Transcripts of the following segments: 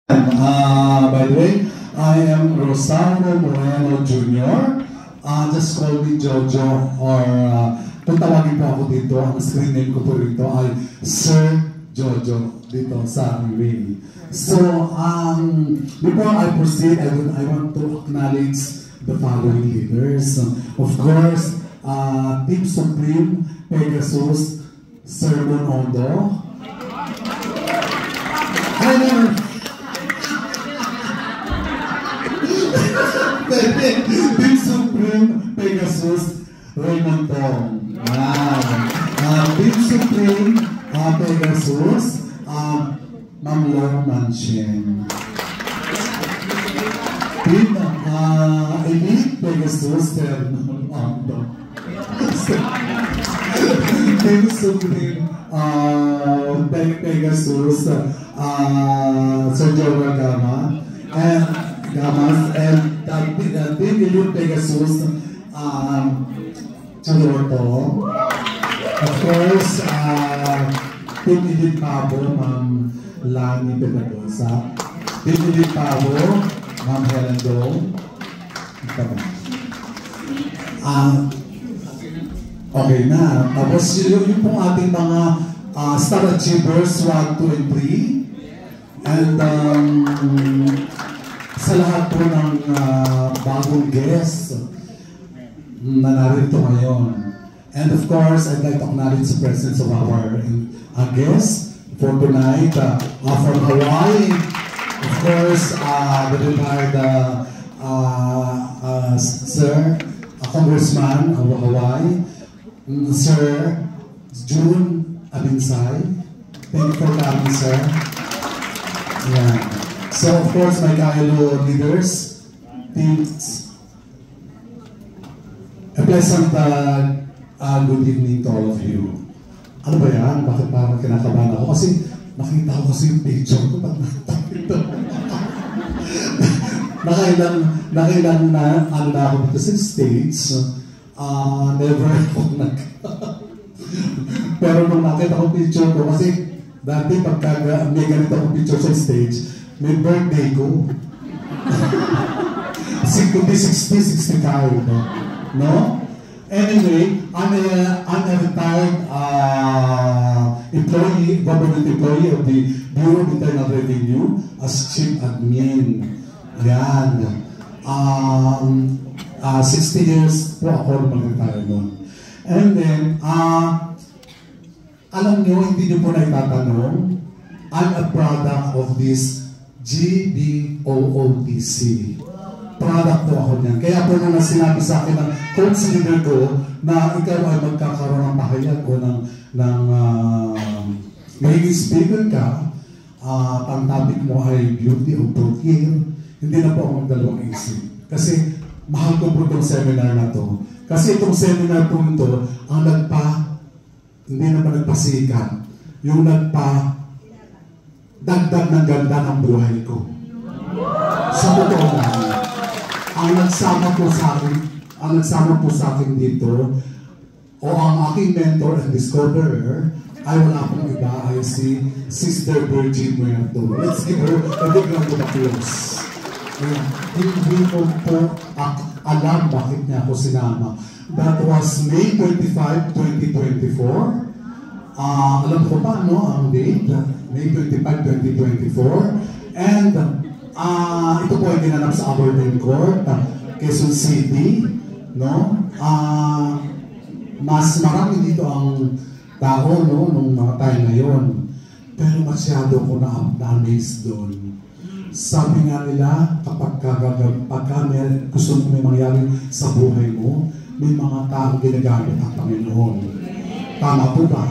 By the way, I am Rosario Moreno Jr. Just call me Jojo or kung tawagin po ako dito, ang screen name ko po rito ay Sir Jojo dito sa Ray. So, before I proceed, I want to acknowledge the following leaders. Of course, Team Supreme, Pegasus, Sir Monondo. Team Supreme, Pegasus, Raymond Tong. Team Supreme, Pegasus, Ma'am Laura Manchen. Team Elite, Pegasus, Sir Monondo. Team Supreme, Pegasus, Sir Joel Gama, and Team Elite Pegasus, Chaloto. Of course, Team Elite Pabo, Ma'am Lani Pedagosa. Team Elite Pabo, Ma'am Helen Dong. Okay na. Tapos yung pong ating mga Star Achievers 1, 2, and 3. And sa lahat po ng bagong guests na narito ngayon. And of course, I'd like to acknowledge the presence of our guests for tonight from Hawaii. Of course, the retired Sir, Congressman of Hawaii, Sir June Abinsay. Thank you for coming, sir. Yeah. So, of course, my Kailo leaders, a pleasant good evening to all of you. Ano ba yan? Bakit parang kinakabahan ako? Kasi nakita ko kasi yung picture ko. Ba't nakita? Nakailan na ako dito sa stage. Never ako Pero nung nakita ko picture ko, kasi dati pagka may ganito akong picture sa stage, may birthday ko. Kundi 60, 65. No? Anyway, I'm a retired government employee of the Bureau of Internal Revenue as Chief Admin. Yan. 60 years po ako mag-retire noon. And then, alam nyo, hindi nyo po na itatanong, I'm a product of this GBOOTC. Product po ako niyan. Kaya po nung sinabi sa akin ng coach leader ko na ikaw ay magkakaroon ng pahayag o ng magiging speaker ka, ang topic mo ay beauty of truth care, hindi na po ako magdalawang isip. Kasi mahal ko po itong seminar na to. Kasi itong seminar po ito, ang hindi naman nagpasikat, yung dagdag ng ganda ng buhay ko. Sa totoo lang, ang nagsama po sa akin dito, o ang aking mentor and discoverer, ay wala pong iba, ay si Sister Virgin Muerto. Let's give her a big round of applause. Hindi ko po alam bakit niya ako sinama. That was May 25, 2024. Alam ko pa, no, ang date, May 25, 2024. And ito po ay ginanap sa Aberdeen Court, Quezon City, no? Mas marami dito ang tao, no, nung mga time na yun. Pero masyado ko na-amaze doon. Sabi nga nila, pagka gusto mo may mangyari sa buhay mo, may mga taong ginagamit ang Panginoon. Tama po ba?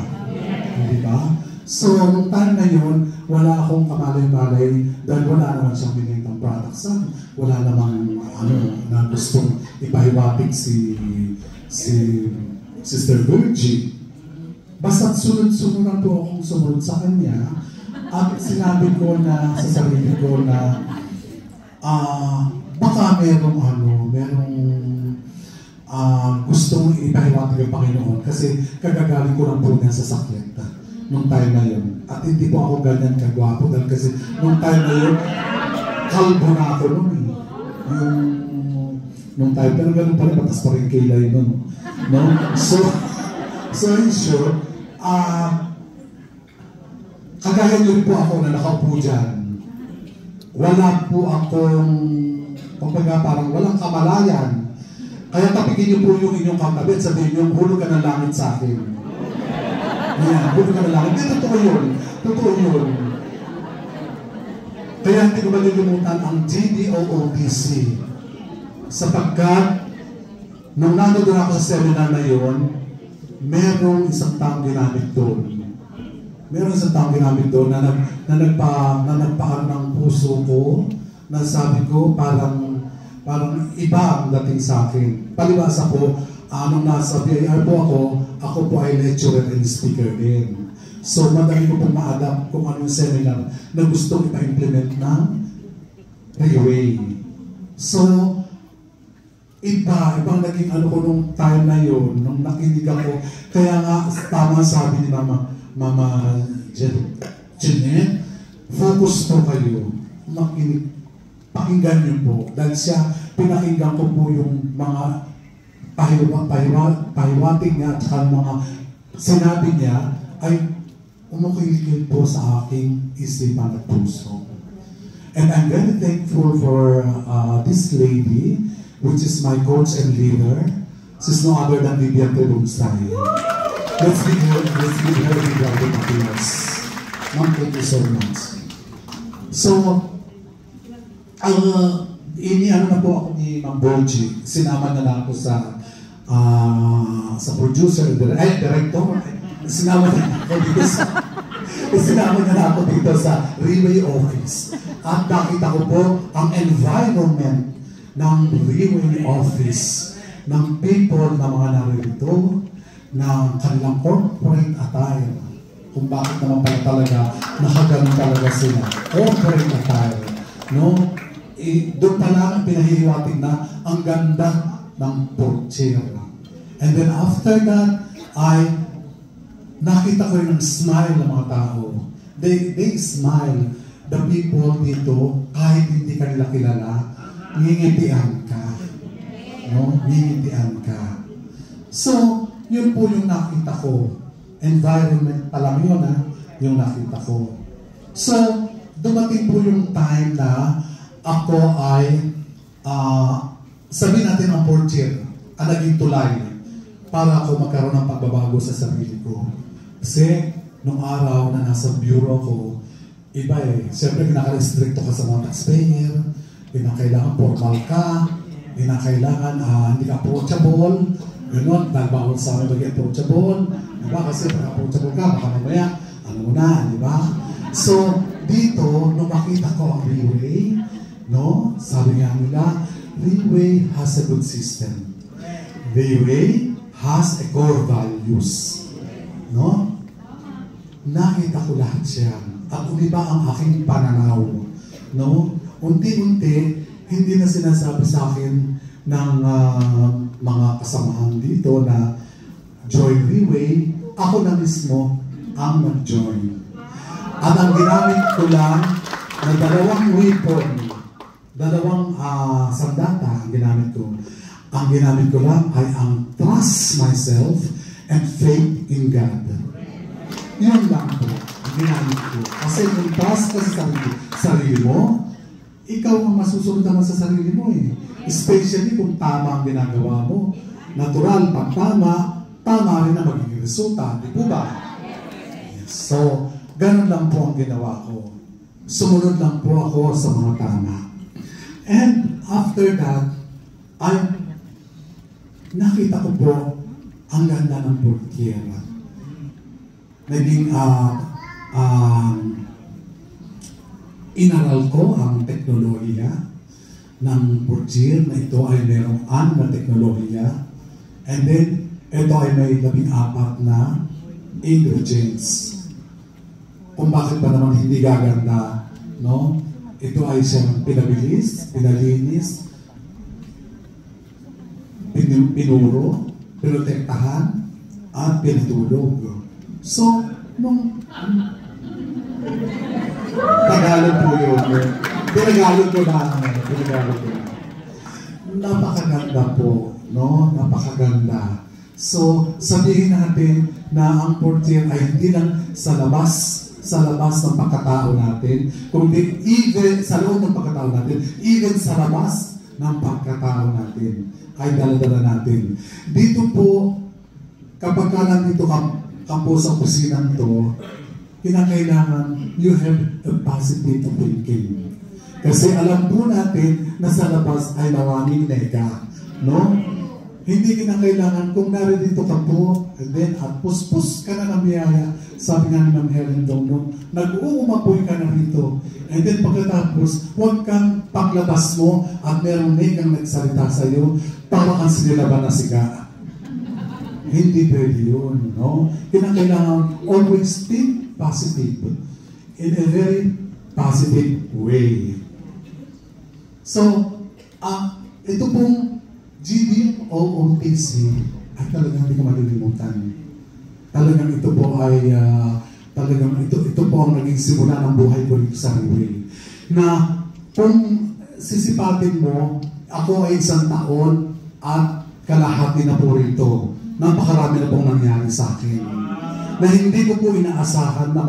Hindi ba? So, nung time na yun, wala akong kamalay-malay dahil wala naman siyang binigtang product sa akin. Wala namang na gustong ipahiwatig si Sister Virgie. Basta't sunod-sunod na po akong sumunod sa kanya at sinabi ko na sa sarili ko na baka merong gustong ipahiwatig ang Panginoon kasi kagagaling ko lang po niya sa sakit nung time na yun. At hindi po ako ganyan kagwapo dahil kasi nung time na yun, kalbo na ako nun eh. Nung time, pero ganun pa rin, batas pa rin kilay nun. No? So in short, kagaya nyo rin po ako na nakaupo dyan. Wala po akong, kumbaga parang walang kamalayan. Kaya tapigin niyo po yung inyong katabi at sabihin niyo, hulog ka ng langit sa akin. Yan, hulog ka ng langit. Hindi, totoo yun. Totoo yun. Kaya hindi ko malilimutan ang GDOOTC. Sapagkat, nung nanodoon ako sa seminar na yun, merong isang taong ginamit doon. Meron isang taong ginamit doon na nagpaan ng puso ko, na sabi ko, parang iba ang dating sa akin. Palibasa po, nung nasa BIR po ako po ay lecturer and speaker din. So, madali ko pong ma-adapt kung anong seminar na gustong ipa-implement ng Railway. So, ibang naging ano ko nung time na yun, nung nakinig ako. Kaya nga, tama sabi ni Mama Jeanette, focus po kayo. Pakinggan niyo po. Dahil siya, pinakinggan ko po yung mga pahiwating niya at saka mga sinabi niya ay umukiligid po sa aking isipan at puso. And I'm very thankful for this lady, which is my coach and leader. She's no other than Vivian Tebunsay. Let's give her a big round of applause. Ma'am, thank you so much. So, ano na po ako ni Ma'am Boji. Sinama na ako sa producer, director. Sinama na ako dito sa Railway Office. At nakita ko po ang environment ng Railway Office, ng people na mga naririto, ng kanilang corporate attire. Kung bakit naman pala talaga nakaganon talaga sila. Corporate attire. No? Doon pala pinahihiwatig na ang ganda ng portiera. And then after that, nakita ko yung smile ng mga tao. They smile. The people dito, kahit hindi ka nila kilala, ngingitian ka. No? Ngingitian ka. So, yun po yung nakita ko. Environment pa lang yun, yung nakita ko. So, dumating po yung time na ako ay, sabihin natin ang portier, ang naging tulay para ako magkaroon ng pagbabago sa sarili ko. Kasi, nung araw na nasa bureau ko, iba eh. Siyempre, pinaka-restricto ka sa mga taxpayer, pinakailangan formal ka, pinakailangan hindi ka approachable, gano'n, dahil bawal sa amin maging approachable, diba? Kasi pag approachable ka, baka mamaya, ano mo na, diba? So, dito, nung makita ko ang Railway, no, sabi nga nila, Railway has a good system. Railway has a core values. No? Nakita ko lahat siya. At umiba ang aking pananaw. No? Unti-unti, hindi na sinasabi sa akin ng mga kasamahan dito na join Railway. Ako na mismo ang nag-join. At ang ginamit ko lang na dalawang weapon, dalawang sandata ang ginamit ko. Ang ginamit ko lang ay ang trust myself and faith in God. Yun lang po ang ginamit ko. Kasi kung trust ka sa sarili mo, ikaw ang masusunod naman sa sarili mo eh. Especially kung tama ang ginagawa mo. Natural, pag tama rin na magiging resulta. Di po ba? Yes. So, ganun lang po ang ginawa ko. Sumunod lang po ako sa mga tama. And after that, nakita ko po ang ganda ng portiera. Naging inaral ko ang teknolohiya ng portier na ito ay mayroong na teknolohiya. And then, ito ay may 14 na ingredients. Kung bakit ba naman hindi gaganda, no? Ito ay siyang pinabilis, pinalinis, pinuro, pinotektahan, at pinatulog. So, nung Tagalog po yun. Pinagalo ko na. Napakaganda po, no? Napakaganda. So, sabihin natin na ang portier ay hindi lang sa labas ng pagkatao natin, kundi even sa loob ng pagkatao natin, even sa labas ng pagkatao natin, ay dala-dala natin. Dito po, kapag ka nandito ka po sa kusinang to, kinakailangan you have a positive thinking. Kasi alam po natin na sa labas ay maraming nega, no? Hindi kinakailangan kung narito ka po, and then at puspos ka na ng biyaya, sabi nga ni Ma'am Helen Dong, nag-uumapoy ka na rito. And then pagkatapos, huwag kang paglabas mo at meron may kang nagsalita sa iyo, para kang sinilaban na siga. Hindi pwede yun, no? Kinakailangan always think positive in a very positive way. So, ito pong GDOOTC ay talagang hindi ko malilimutan. Talagang ito po ay ito po ang naging simula ng buhay ko dito sa Highway. Na kung sisipatin mo, ako ay 1 taon at kalahati na po rito. Napakarami na pong nangyari sa akin. Na hindi ko po inaasahan na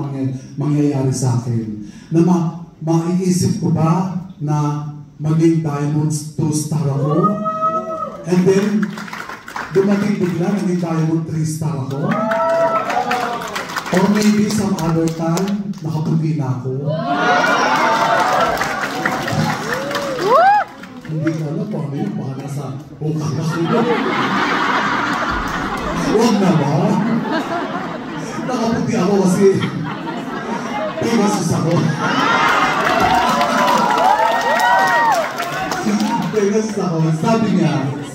mangyayari sa akin. Na maiisip ko ba na maging Diamond 2 star ako? And then, dumating bigla, naging Diamond 3 star ako. Or maybe some other time, nakaputi na ako. Hindi ko alam po, ano yun, baka nasa hukak ako. Huwag naman. Nakaputi ako kasi Pegasus ako. Pegasus ako.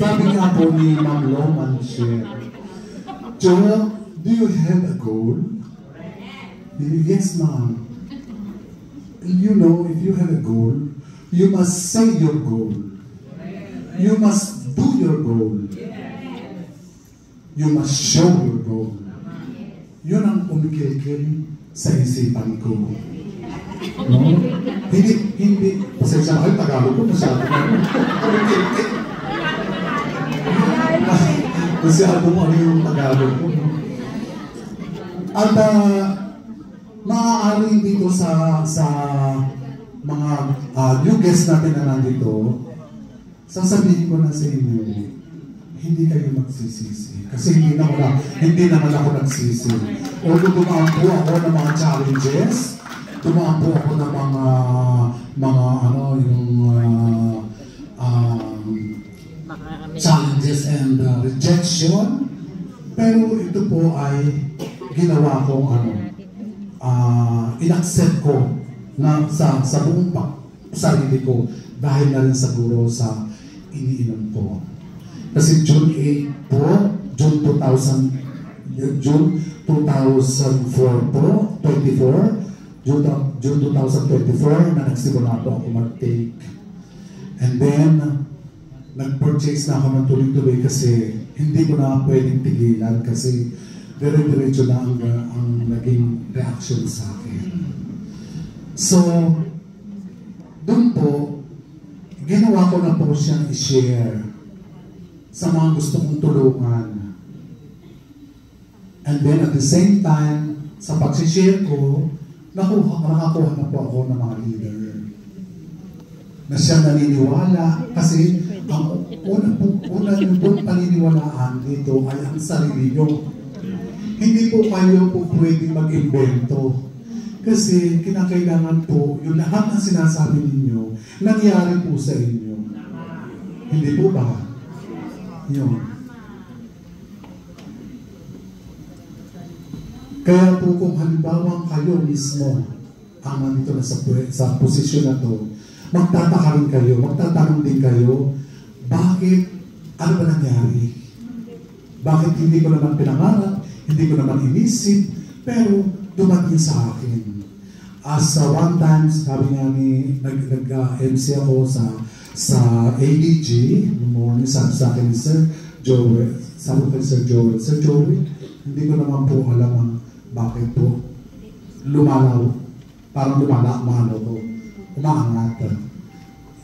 Sabi nga po ni Ma'am Loman Sher, Joel, do you have a goal? Yes, ma'am. You know, if you have a goal, you must say your goal. You must do your goal. You must show your goal. Yun ang umikil-kil sa isipan ko. No? Hindi. Pasensya na kayo, Tagalog ko masyado. Umikil-kil. Kasi alam mo ano yung Tagalog ko. No? At maaaring dito sa mga new guests natin na nandito, sasabihin ko na sa inyo, hindi kayo magsisisi. Kasi hindi naman ako nagsisi. Although dumaan po ako ng mga challenges, dumaan po ako ng challenges and rejection. Pero ito po ay ginawa kong in-accept ko na sa buong sarili ko dahil na rin siguro sa iniinom ko. Kasi June 8 po, June 2004 po, 24, June 2024 na nagsimula po ako mag-take. And then, nag-purchase na ako ng tuloy-tuloy kasi hindi ko na pwedeng tigilan kasi dire-diretso na ang naging reaction sa akin. So, doon po, ginawa ko na po siyang i-share sa mga gusto kong tulungan. And then at the same time, sa pag-share ko, nakakuha na po ako ng mga leader. Na siya naniniwala kasi ang una yung paniniwalaan dito ay ang sarili nyo. Hindi po kayo po pwedeng mag-invento. Kasi kinakailangan po, yung lahat ng sinasabi ninyo, nangyari po sa inyo. Hindi po ba? Yun. Kaya po kung halimbawa kayo mismo ang nandito na sa posisyon na to, magtataka rin kayo, magtatanong din kayo, bakit, ano ba nangyari? Bakit hindi ko naman pinangarap, hindi ko naman inisip, pero dumating sa akin. As one time, sabi nga ni, nag-MC ako sa ADG, in the morning, sabi sa akin ni Sir Joel, Sir Joel, hindi ko naman po alam bakit po parang lumala ko. umaangat.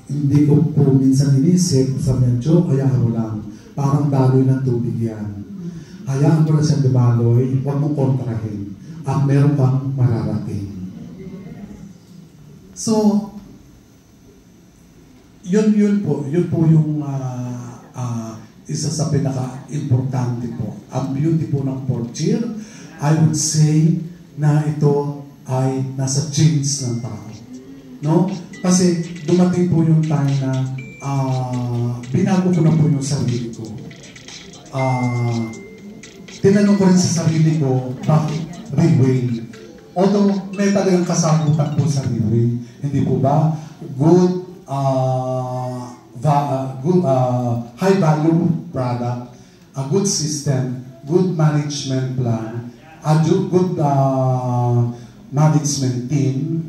Hindi ko po minsan inisip sa medyo, hayaan mo lang. Parang daloy ng tubig yan. Hayaan mo na siyang dumaloy, huwag mong kontrahin. At meron kang mararating. So, yun po yung isa sa pinaka-importante po. Ang beauty po ng fourth year, I would say na ito ay nasa genes ng tao. No? Kasi dumating po yung time na binago ko na po yung sarili ko. Tinanong ko rin sa sarili ko, bakit Ridway? Although may talagang kasagutan po sa Ridway. Hindi po ba? Good, high value product, a good system, good management plan, a good management team.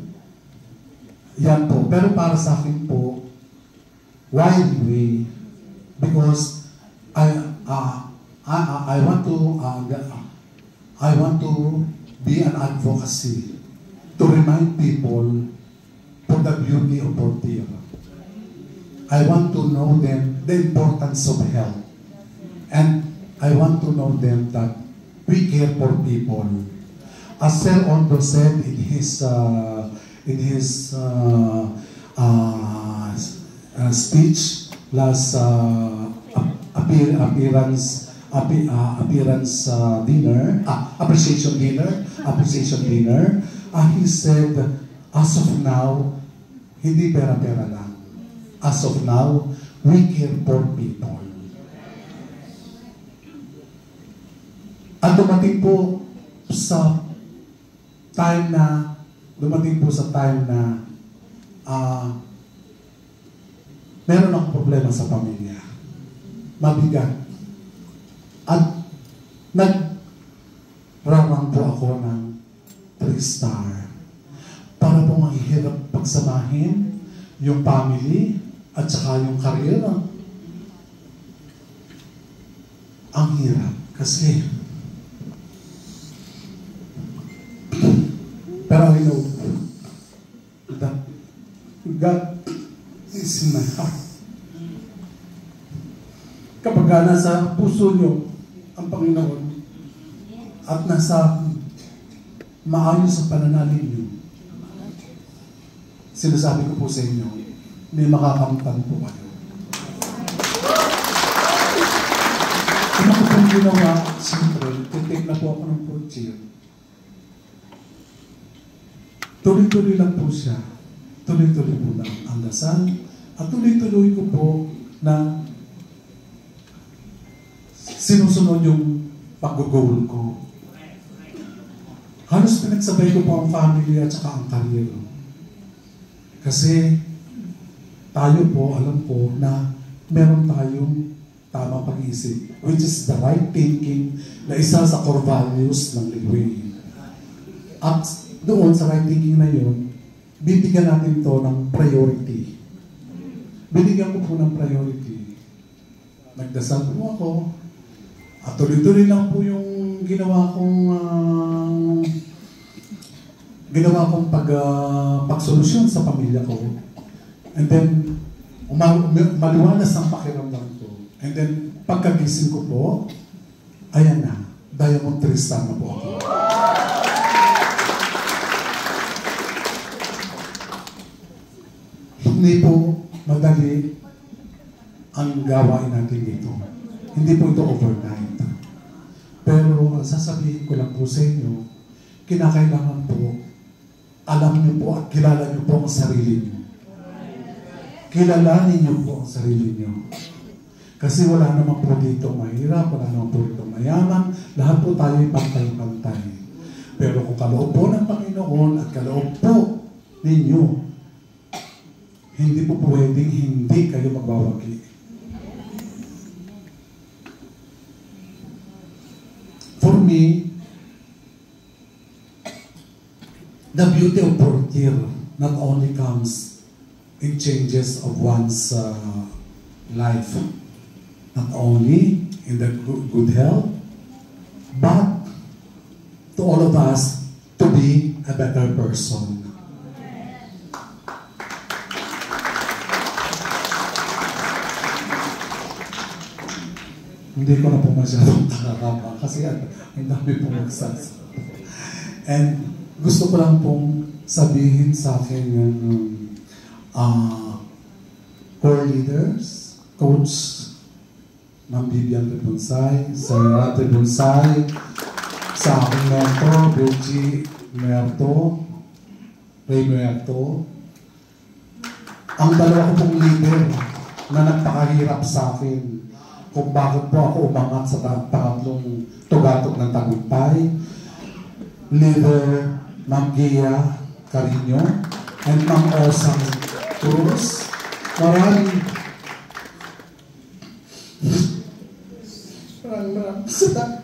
Yan po. Pero para sa akin po, why Ridway? Because I want to be an advocacy to remind people for the beauty of Portillo. I want to know them the importance of health, and I want to know them that we care for people. As Sir Ondo said in his speech last appreciation dinner, he said, as of now, hindi pera-pera lang. As of now, we care for people. At dumating po sa time na meron akong problema sa pamilya. Mabigat. At nagrawang po ako ng 3-star. Para po mahihirap pagsamahin yung family at saka yung career. Ang hirap. Kasi pero I know that God is in my heart. Kapag nasa puso nyo ang Panginoon at nasa maayos sa pananalig nyo, sinasabi ko po sa inyo, may makakamtan po kayo. Ano ko pong ginawa, siyempre, titik na po ako ng fourth year. Tuloy-tuloy lang po siya. Tuloy-tuloy po lang ang dasal. At tuloy-tuloy ko po na sinusunod yung pag-goal ko. Halos pinagsabay ko po ang family at saka ang career. Kasi tayo po, alam po na meron tayong tamang pag-iisip, which is the right thinking na isa sa core values ng Ridway. At doon sa right thinking na yun, bibigyan natin to ng priority. Binigyan ko po ng priority. Nagdasal po ako. At tuloy-tuloy lang po yung ginawa kong pagsolusyon sa pamilya ko. And then, maliwanas ang pakiramdam ko. And then, pagkagising ko po, ayan na, Diamond 3-star na po ako. Hindi po madali ang gawain natin dito. Hindi po ito overnight. Pero sasabihin ko lang po sa inyo, kinakailangan po, alam niyo po at kilala niyo po ang sarili niyo. Kilalanin niyo po ang sarili niyo. Kasi wala naman po dito mahirap, wala naman po dito mayaman, lahat po tayo ay pantay-pantay. Pero kung kaloob po ng Panginoon at kaloob po ninyo, hindi po pwedeng hindi kayo magbawagi. For me, the beauty of Portillo not only comes in changes of one's life, not only in the good health, but to all of us to be a better person. Hindi ko na po masyadong nakakapa kasi ang dami pong magsasabi. And gusto ko lang pong sabihin sa akin yung core leaders, Coach Ma'am Vivian Rebonsay, Sir Rat Rebonsay, sa aking mentor, Virgie Muerto, Ray Muerto, ang dalawa ko pong leader na nagpakahirap sa akin kung bakit po ako umangat sa pangatlong tugatok ng tagumpay. Leader Ma'am Gia Carino and Ma'am Osang Cruz. Maraming salamat.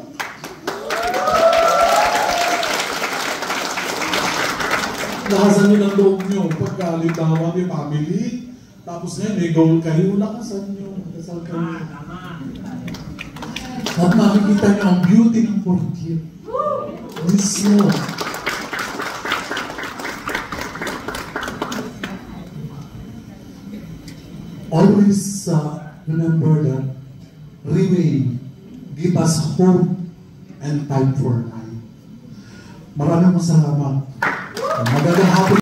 Lakasan nyo ng loob nyo. Pagkalitawan yung family, tapos ngayon may goal kayo, lakasan nyo. Dasal kayo. At makikita nyo ang beauty ng forgive. Mismo. Always remember that remain, give us hope and time for life. Maraming salamat. Magandang hapon.